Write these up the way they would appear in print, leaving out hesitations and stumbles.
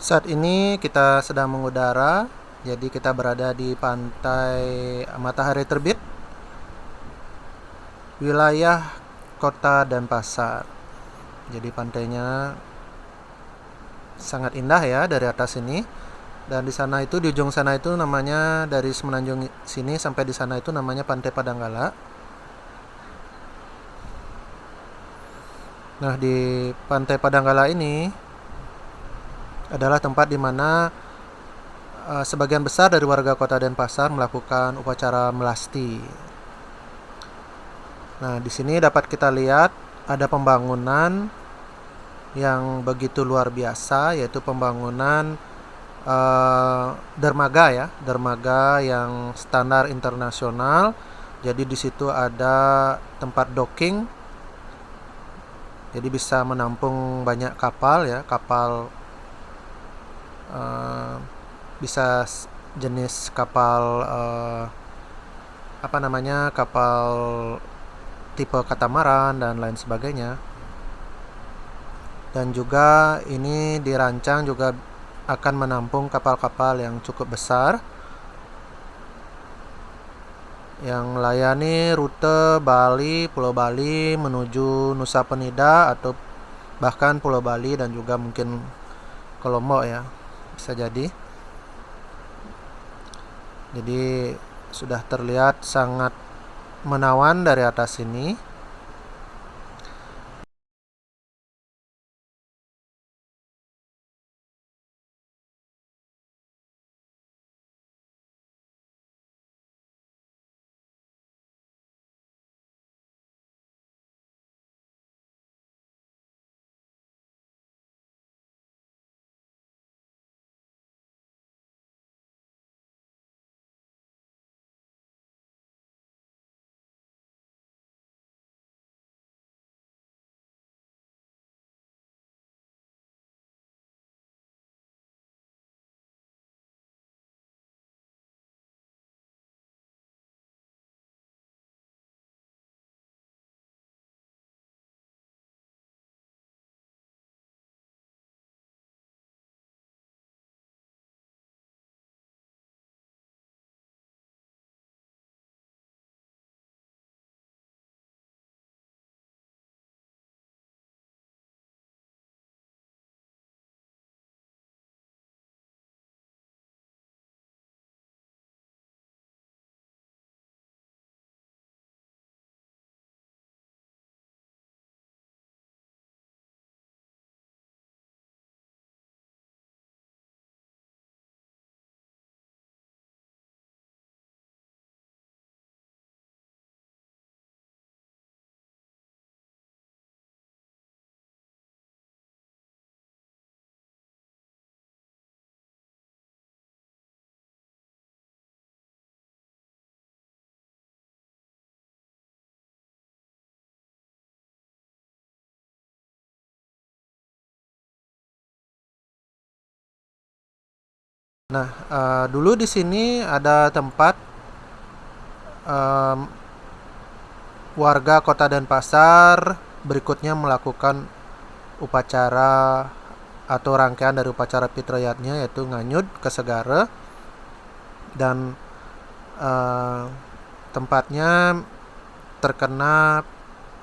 Saat ini kita sedang mengudara, jadi kita berada di pantai Matahari Terbit, wilayah Kota Denpasar. Jadi pantainya sangat indah ya dari atas ini. Dan di sana itu, di ujung sana itu namanya, dari semenanjung sini sampai di sana itu namanya Pantai Padanggala. Nah, di Pantai Padanggala ini adalah tempat di mana sebagian besar dari warga Kota Denpasar melakukan upacara melasti. Nah, di sini dapat kita lihat ada pembangunan yang begitu luar biasa, yaitu pembangunan dermaga ya, dermaga yang standar internasional. Jadi di situ ada tempat docking, jadi bisa menampung banyak kapal ya, kapal eh, bisa jenis kapal apa namanya, kapal tipe katamaran dan lain sebagainya. Dan juga ini dirancang juga akan menampung kapal-kapal yang cukup besar yang melayani rute Bali, Pulau Bali menuju Nusa Penida atau bahkan Pulau Bali dan juga mungkin ke Lombok ya, bisa jadi. Jadi sudah terlihat sangat menawan dari atas ini. Nah, dulu di sini ada tempat em, warga Kota Denpasar berikutnya melakukan upacara atau rangkaian dari upacara Pitrayatnya, yaitu nganyut ke Segara. Dan eh, tempatnya terkena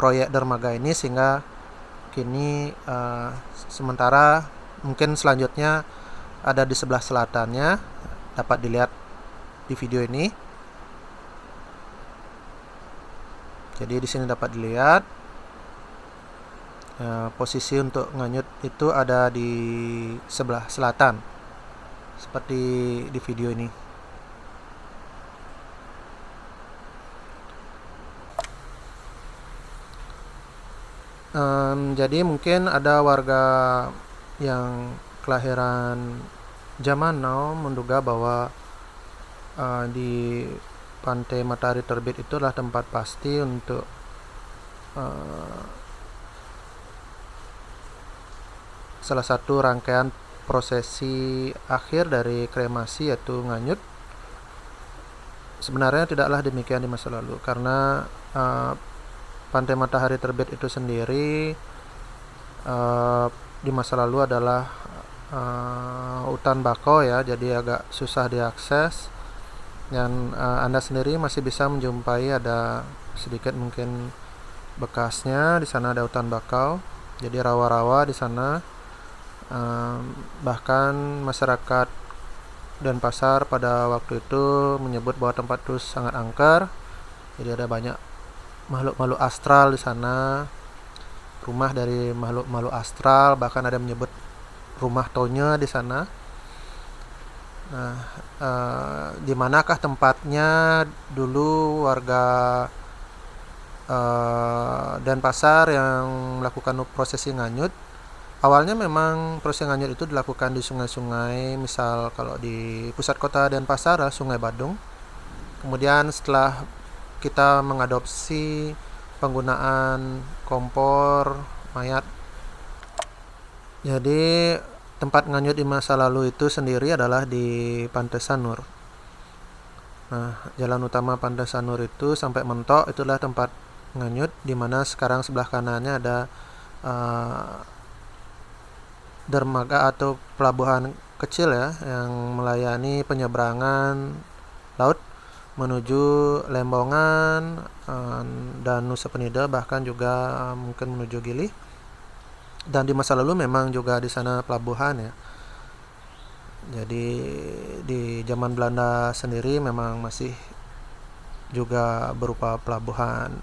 proyek dermaga ini sehingga kini sementara mungkin selanjutnya ada di sebelah selatannya, dapat dilihat di video ini. Jadi di sini dapat dilihat posisi untuk nganyut itu ada di sebelah selatan seperti di video ini. Jadi mungkin ada warga yang kelahiran zaman now menduga bahwa di Pantai Matahari Terbit itu adalah tempat pasti untuk uh, salah satu rangkaian prosesi akhir dari kremasi, yaitu nganyut. Sebenarnya tidaklah demikian di masa lalu, karena Pantai Matahari Terbit itu sendiri di masa lalu adalah hutan bakau ya, jadi agak susah diakses. Dan Anda sendiri masih bisa menjumpai ada sedikit mungkin bekasnya. Di sana ada hutan bakau, jadi rawa-rawa di sana. Bahkan masyarakat Denpasar pada waktu itu menyebut bahwa tempat itu sangat angker. Jadi ada banyak makhluk-makhluk astral di sana, rumah dari makhluk-makhluk astral, bahkan ada menyebut rumah Tonya di sana. Nah, di manakah tempatnya dulu warga Denpasar yang melakukan prosesi nganyut? Awalnya memang prosesi nganyut itu dilakukan di sungai-sungai, misal kalau di pusat kota Denpasar, Sungai Badung. Kemudian setelah kita mengadopsi penggunaan kompor mayat, jadi tempat nganyut di masa lalu itu sendiri adalah di Pantai Sanur. Nah, jalan utama Pantai Sanur itu sampai mentok itulah tempat nganyut, di mana sekarang sebelah kanannya ada uh, dermaga atau pelabuhan kecil ya yang melayani penyeberangan laut menuju Lembongan dan Nusa Penida, bahkan juga mungkin menuju Gili. Dan di masa lalu memang juga di sana pelabuhan ya. Jadi di zaman Belanda sendiri memang masih juga berupa pelabuhan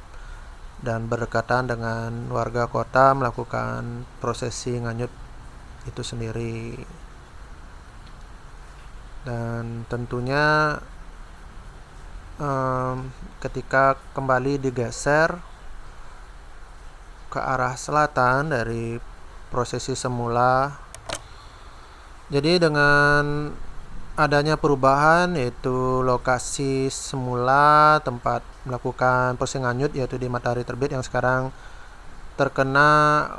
dan berdekatan dengan warga kota melakukan prosesi nganyut itu sendiri. Dan tentunya ketika kembali digeser ke arah selatan dari prosesi semula, jadi dengan adanya perubahan yaitu lokasi semula tempat melakukan prosesi nganyut yaitu di Matahari Terbit yang sekarang terkena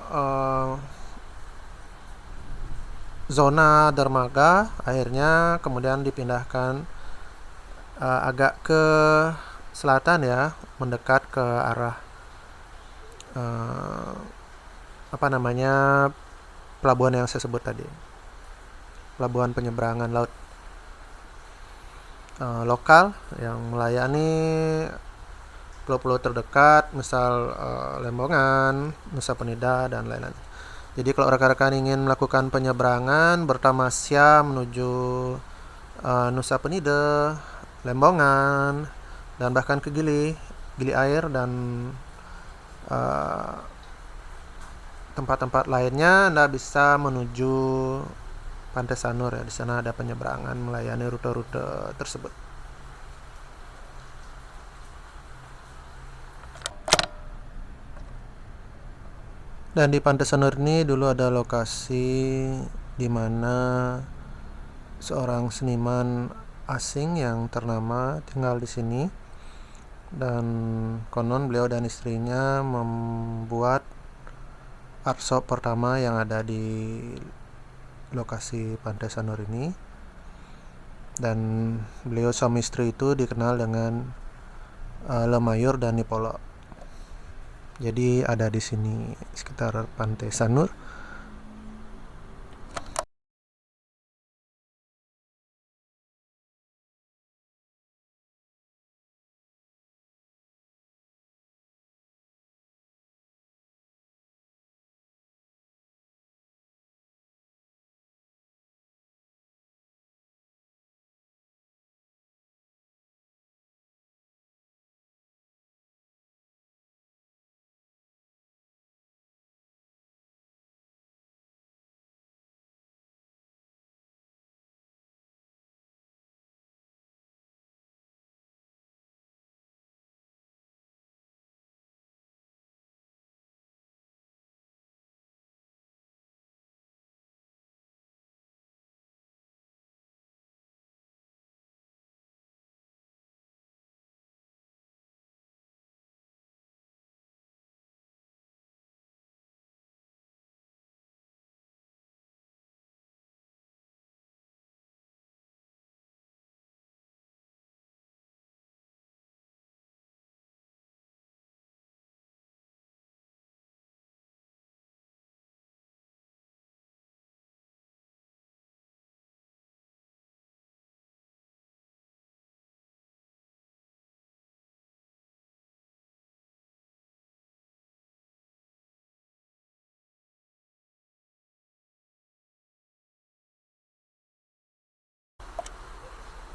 zona dermaga, akhirnya kemudian dipindahkan agak ke selatan ya, mendekat ke arah uh, apa namanya pelabuhan yang saya sebut tadi, pelabuhan penyeberangan laut lokal yang melayani pulau-pulau terdekat, misal Lembongan, Nusa Penida dan lain-lain. Jadi kalau rekan-rekan ingin melakukan penyeberangan bertamasya menuju Nusa Penida, Lembongan, dan bahkan ke Gili, Gili Air dan uh, tempat-tempat lainnya, Anda bisa menuju Pantai Sanur ya. Di sana ada penyeberangan melayani rute-rute tersebut. Dan di Pantai Sanur ini dulu ada lokasi di mana seorang seniman asing yang ternama tinggal di sini, dan konon beliau dan istrinya membuat art shop pertama yang ada di lokasi Pantai Sanur ini. Dan beliau suami istri itu dikenal dengan Lemayur dan Nipolo. Jadi ada di sini sekitar Pantai Sanur.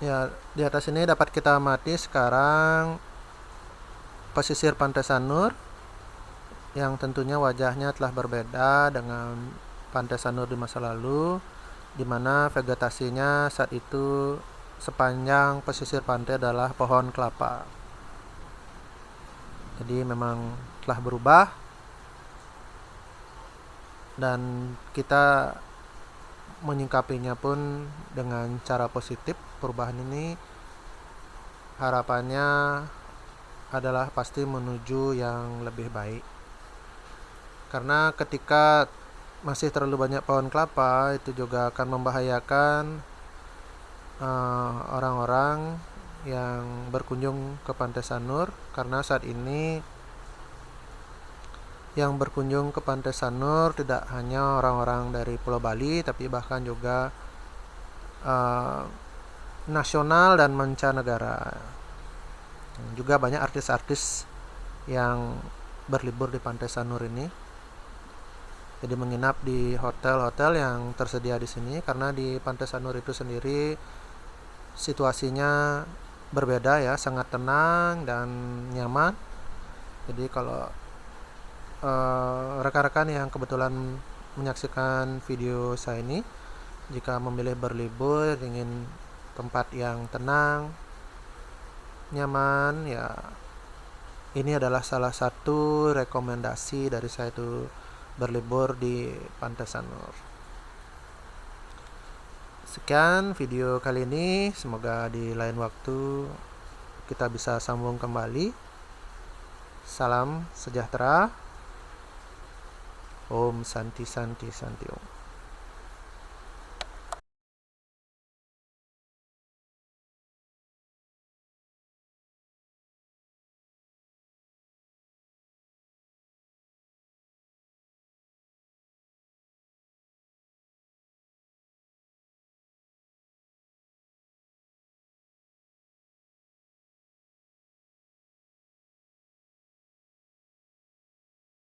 Ya, di atas ini dapat kita amati sekarang pesisir Pantai Sanur yang tentunya wajahnya telah berbeda dengan Pantai Sanur di masa lalu, di mana vegetasinya saat itu sepanjang pesisir pantai adalah pohon kelapa. Jadi memang telah berubah dan kita menyingkapinya pun dengan cara positif. Perubahan ini harapannya adalah pasti menuju yang lebih baik. Karena ketika masih terlalu banyak pohon kelapa, itu juga akan membahayakan orang-orang yang berkunjung ke Pantai Sanur, karena saat ini yang berkunjung ke Pantai Sanur tidak hanya orang-orang dari Pulau Bali, tapi bahkan juga nasional dan mancanegara. Juga banyak artis-artis yang berlibur di Pantai Sanur ini. Jadi menginap di hotel-hotel yang tersedia di sini, karena di Pantai Sanur itu sendiri situasinya berbeda ya, sangat tenang dan nyaman. Jadi kalau rekan-rekan yang kebetulan menyaksikan video saya ini, jika memilih berlibur ingin tempat yang tenang, nyaman, ya ini adalah salah satu rekomendasi dari saya itu berlibur di Pantai Sanur. Sekian video kali ini, semoga di lain waktu kita bisa sambung kembali. Salam sejahtera. Om Santi Santi Santi Om.